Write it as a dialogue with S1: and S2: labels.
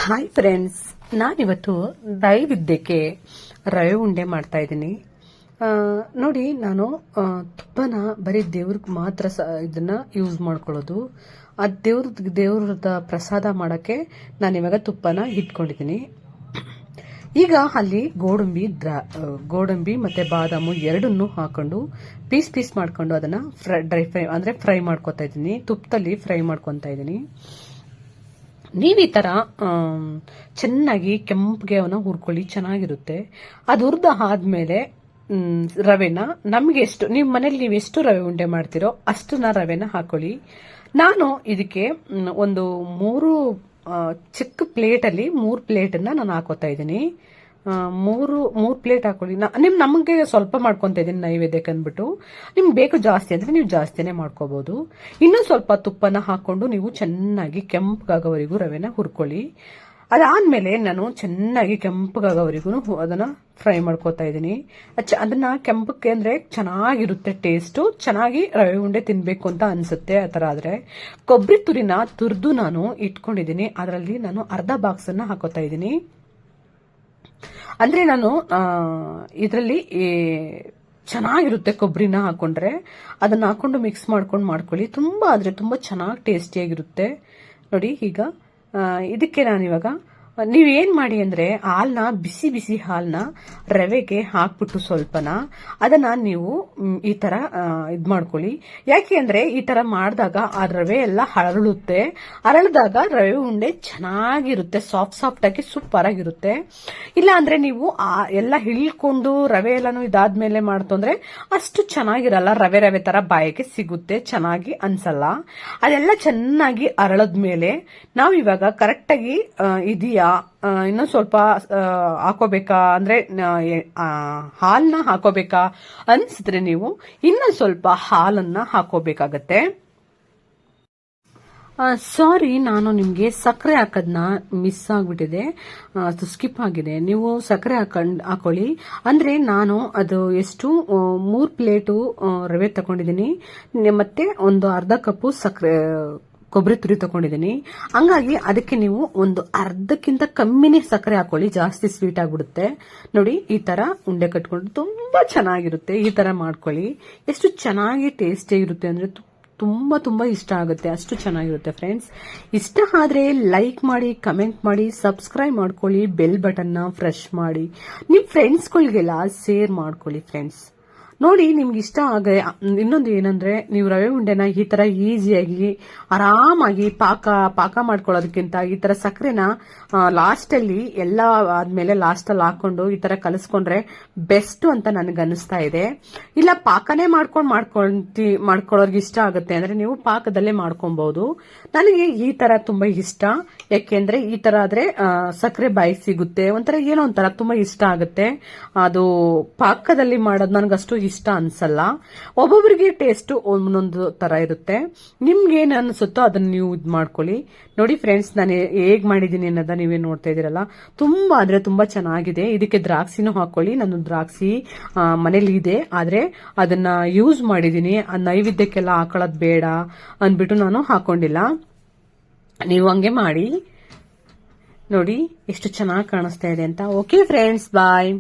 S1: Hi friends, ನಾನಿವತ್ತು ನೈವೇದ್ಯಕ್ಕೆ ರವೆ ಉಂಡೆ ಮಾಡ್ತಾ ಇದ್ದೀನಿ. ನೋಡಿ, ನಾನು ತುಪ್ಪನ ಬರೀ ದೇವ್ರಿಗೆ ಮಾತ್ರ ಇದನ್ನ ಯೂಸ್ ಮಾಡ್ಕೊಳ್ಳೋದು. ಆ ದೇವ್ರದ ಪ್ರಸಾದ ಮಾಡೋಕ್ಕೆ ನಾನಿವಾಗ ತುಪ್ಪನ ಇಟ್ಕೊಂಡಿದ್ದೀನಿ. ಈಗ ಅಲ್ಲಿ ಗೋಡಂಬಿ ಮತ್ತೆ ಬಾದಾಮು ಎರಡನ್ನೂ ಹಾಕೊಂಡು ಪೀಸ್ ಮಾಡ್ಕೊಂಡು ಅದನ್ನ ಫ್ರೈ ಮಾಡ್ಕೊತಾ ಇದ್ದೀನಿ. ತುಪ್ಪದಲ್ಲಿ ಫ್ರೈ ಮಾಡ್ಕೊತಾ ಇದ್ದೀನಿ. ನೀವು ಈ ತರ ಚೆನ್ನಾಗಿ ಕೆಂಪಗೆ ಅವನ್ನ ಹುರ್ಕೊಳ್ಳಿ, ಚೆನ್ನಾಗಿರುತ್ತೆ. ಅದು ಹುರಿದ ಆದ್ಮೇಲೆ ರವೆನ ನಮ್ಗೆ ಎಷ್ಟು ನೀವು ಮನೇಲಿ ನೀವು ಎಷ್ಟು ರವೆ ಉಂಡೆ ಮಾಡ್ತೀರೋ ಅಷ್ಟನ್ನ ರವೆನ ಹಾಕೊಳ್ಳಿ. ನಾನು ಇದಕ್ಕೆ ಒಂದು 3 ಚಿಕ್ಕ ಪ್ಲೇಟಲ್ಲಿ 3 ಪ್ಲೇಟನ್ನ ನಾನು ಹಾಕೋತಾ ಇದ್ದೀನಿ. ಮೂರು ಪ್ಲೇಟ್ ಹಾಕೊಳ್ಳಿ. ನಮಗೆ ಸ್ವಲ್ಪ ಮಾಡ್ಕೊತಾ ಇದ್ದೀನಿ ನೈವೇದ್ಯಕ್ಕೆ ಅಂದ್ಬಿಟ್ಟು. ನಿಮ್ಗೆ ಬೇಕು ಜಾಸ್ತಿ ಅಂದ್ರೆ ನೀವು ಜಾಸ್ತಿನೇ ಮಾಡ್ಕೋಬಹುದು. ಇನ್ನೂ ಸ್ವಲ್ಪ ತುಪ್ಪನ ಹಾಕೊಂಡು ನೀವು ಚೆನ್ನಾಗಿ ಕೆಂಪಗಾಗೋವರೆಗೂ ರವೆನ ಹುರ್ಕೊಳ್ಳಿ. ಅದಾದ್ಮೇಲೆ ನಾನು ಚೆನ್ನಾಗಿ ಕೆಂಪಗಾಗೋವರೆಗೂ ಅದನ್ನ ಫ್ರೈ ಮಾಡ್ಕೋತಾ ಇದ್ದೀನಿ. ಅದನ್ನ ಕೆಂಪಕ್ಕೆ ಅಂದ್ರೆ ಚೆನ್ನಾಗಿರುತ್ತೆ ಟೇಸ್ಟು, ಚೆನ್ನಾಗಿ ರವೆ ಉಂಡೆ ತಿನ್ಬೇಕು ಅಂತ ಅನ್ಸುತ್ತೆ. ಆ ತರ ಆದ್ರೆ ಕೊಬ್ಬರಿ ತುರಿನ ತುರಿದು ನಾನು ಇಟ್ಕೊಂಡಿದ್ದೀನಿ. ಅದರಲ್ಲಿ ನಾನು ಅರ್ಧ ಬಾಕ್ಸ್ ಅನ್ನ ಹಾಕೋತಾ ಇದ್ದೀನಿ. ಅಂದ್ರೆ ನಾನು ಇದರಲ್ಲಿ ಚೆನ್ನಾಗಿರುತ್ತೆ ಕೊಬ್ಬರಿನ ಹಾಕೊಂಡ್ರೆ. ಅದನ್ನ ಹಾಕೊಂಡು ಮಿಕ್ಸ್ ಮಾಡ್ಕೊಳ್ಳಿ. ತುಂಬಾ ಚೆನ್ನಾಗಿ ಟೇಸ್ಟಿಯಾಗಿರುತ್ತೆ. ನೋಡಿ, ಈಗ ಇದಕ್ಕೆ ನಾನಿವಾಗ ನೀವೇನ್ ಮಾಡಿ ಅಂದ್ರೆ ಹಾಲ್ನ ಬಿಸಿ ಹಾಲ್ನ ರವೆಗೆ ಹಾಕ್ಬಿಟ್ಟು ಸ್ವಲ್ಪನ ಅದನ್ನ ನೀವು ಈ ತರ ಇದ್ ಮಾಡ್ಕೊಳ್ಳಿ. ಯಾಕೆ ಅಂದ್ರೆ ಈ ತರ ಮಾಡಿದಾಗ ಆ ರವೆ ಎಲ್ಲ ಅರಳಿದಾಗ ರವೆ ಉಂಡೆ ಚೆನ್ನಾಗಿರುತ್ತೆ, ಸಾಫ್ಟ್ ಆಗಿ ಸೂಪರ್ ಆಗಿರುತ್ತೆ. ಇಲ್ಲ ಅಂದ್ರೆ ನೀವು ಎಲ್ಲ ಹಿಳ್ಕೊಂಡು ರವೆ ಎಲ್ಲಾನು ಇದಾದ್ಮೇಲೆ ಮಾಡ್ತು ಅಂದ್ರೆ ಅಷ್ಟು ಚೆನ್ನಾಗಿರಲ್ಲ. ರವೆ ತರ ಬಾಯಿಗೆ ಸಿಗುತ್ತೆ, ಚೆನ್ನಾಗಿ ಅನ್ಸಲ್ಲ. ಅದೆಲ್ಲ ಚೆನ್ನಾಗಿ ಅರಳದ್ಮೇಲೆ ನಾವು ಇವಾಗ ಕರೆಕ್ಟ್ ಆಗಿ ಇದೆಯಾ ಇನ್ನೂ ಸ್ವಲ್ಪ ಹಾಕೋಬೇಕಾ ಅಂದ್ರೆ ಹಾಲ್ನ ಹಾಕೋಬೇಕಾ ಅನ್ಸಿದ್ರೆ ನೀವು ಇನ್ನೊಂದು ಸ್ವಲ್ಪ ಹಾಲನ್ನ ಹಾಕೋಬೇಕಾಗತ್ತೆ. ಸಾರಿ, ನಾನು ನಿಮ್ಗೆ ಸಕ್ಕರೆ ಹಾಕೋದನ್ನ ಮಿಸ್ ಆಗ್ಬಿಟ್ಟಿದೆ, ಅದು ಸ್ಕಿಪ್ ಆಗಿದೆ. ನೀವು ಸಕ್ಕರೆ ಹಾಕೊಳ್ಳಿ. ಅಂದ್ರೆ ನಾನು ಅದು ಎಷ್ಟು 3 ಪ್ಲೇಟು ರವೆ ತಗೊಂಡಿದ್ದೀನಿ, ಮತ್ತೆ ಒಂದು ಅರ್ಧ ಕಪ್ಪು ಸಕ್ಕರೆ ಕೊಬ್ಬರಿ ತುರಿ ತಗೊಂಡಿದ್ದೀನಿ. ಹಂಗಾಗಿ ಅದಕ್ಕೆ ನೀವು ಒಂದು ಅರ್ಧಕ್ಕಿಂತ ಕಮ್ಮಿನೇ ಸಕ್ಕರೆ ಹಾಕೊಳ್ಳಿ, ಜಾಸ್ತಿ ಸ್ವೀಟ್ ಆಗ್ಬಿಡುತ್ತೆ. ನೋಡಿ, ಈ ತರ ಉಂಡೆ ಕಟ್ಕೊಂಡು ತುಂಬಾ ಚೆನ್ನಾಗಿರುತ್ತೆ. ಈ ತರ ಮಾಡ್ಕೊಳ್ಳಿ. ಎಷ್ಟು ಚೆನ್ನಾಗಿ ಟೇಸ್ಟಿ ಇರುತ್ತೆ ಅಂದ್ರೆ ತುಂಬಾ ಇಷ್ಟ ಆಗುತ್ತೆ, ಅಷ್ಟು ಚೆನ್ನಾಗಿರುತ್ತೆ ಫ್ರೆಂಡ್ಸ್. ಇಷ್ಟ ಆದ್ರೆ ಲೈಕ್ ಮಾಡಿ, ಕಮೆಂಟ್ ಮಾಡಿ, ಸಬ್ಸ್ಕ್ರೈಬ್ ಮಾಡ್ಕೊಳ್ಳಿ, ಬೆಲ್ ಬಟನ್ನ ಪ್ರೆಸ್ ಮಾಡಿ, ನಿಮ್ ಫ್ರೆಂಡ್ಸ್ಗಳಿಗೆಲ್ಲ ಶೇರ್ ಮಾಡ್ಕೊಳ್ಳಿ ಫ್ರೆಂಡ್ಸ್. ನೋಡಿ, ನಿಮ್ಗೆ ಇಷ್ಟ ಇನ್ನೊಂದು ಏನಂದ್ರೆ, ನೀವು ರವೆ ಉಂಡೆನ ಈ ತರ ಈಸಿಯಾಗಿ ಆರಾಮಾಗಿ ಪಾಕ ಮಾಡ್ಕೊಳ್ಳೋದಕ್ಕಿಂತ ಈ ತರ ಸಕ್ಕರೆನ ಲಾಸ್ಟ್ ಅಲ್ಲಿ ಎಲ್ಲ ಆದ್ಮೇಲೆ ಲಾಸ್ಟ್ ಅಲ್ಲಿ ಹಾಕೊಂಡು ಈ ತರ ಕಲಿಸ್ಕೊಂಡ್ರೆ ಬೆಸ್ಟ್ ಅಂತ ನನಗೆ ಅನಿಸ್ತಾ ಇದೆ. ಇಲ್ಲ ಪಾಕನೇ ಮಾಡ್ಕೊಳ್ಳೋರ್ಗೆ ಇಷ್ಟ ಆಗುತ್ತೆ ಅಂದ್ರೆ ನೀವು ಪಾಕದಲ್ಲೇ ಮಾಡ್ಕೊಬಹುದು. ನನಗೆ ಈ ತರ ತುಂಬಾ ಇಷ್ಟ. ಯಾಕೆಂದ್ರೆ ಈ ತರ ಆದ್ರೆ ಸಕ್ಕರೆ ಬಾಯಿ ಸಿಗುತ್ತೆ, ಒಂಥರ ಏನೋ ಒಂಥರ ತುಂಬಾ ಇಷ್ಟ ಆಗುತ್ತೆ. ಅದು ಪಾಕದಲ್ಲಿ ಮಾಡೋದು ನನಗಷ್ಟು ಇಷ್ಟ ಅನ್ಸಲ್ಲ. ಒಬ್ಬೊಬ್ಬರಿಗೆ ಟೇಸ್ಟ್ ಒಂದೊಂದು ತರ ಇರುತ್ತೆ. ನಿಮ್ಗೆ ಏನ್ ಅನ್ಸುತ್ತೋ ಅದನ್ನ ನೀವು ಇದ್ ಮಾಡ್ಕೊಳ್ಳಿ. ನೋಡಿ ಫ್ರೆಂಡ್ಸ್, ನಾನು ಹೇಗ್ ಮಾಡಿದೀನಿ ಅನ್ನೋದ ನೀವೇ ನೋಡ್ತಾ ಇದೀರಲ್ಲ, ತುಂಬಾ ಚೆನ್ನಾಗಿದೆ. ಇದಕ್ಕೆ ದ್ರಾಕ್ಷಿನೂ ಹಾಕೊಳ್ಳಿ. ನಾನು ದ್ರಾಕ್ಷಿ ಮನೇಲಿ ಇದೆ, ಆದ್ರೆ ಅದನ್ನ ಯೂಸ್ ಮಾಡಿದೀನಿ. ನೈವೇದ್ಯಕ್ಕೆಲ್ಲ ಹಾಕೊಳ್ಳೋದ್ ಬೇಡ ಅಂದ್ಬಿಟ್ಟು ನಾನು ಹಾಕೊಂಡಿಲ್ಲ. ನೀವು ಹಂಗೆ ಮಾಡಿ. ನೋಡಿ ಎಷ್ಟು ಚೆನ್ನಾಗಿ ಕಾಣಿಸ್ತಾ ಇದೆ ಅಂತ. ಓಕೆ ಫ್ರೆಂಡ್ಸ್, ಬಾಯ್.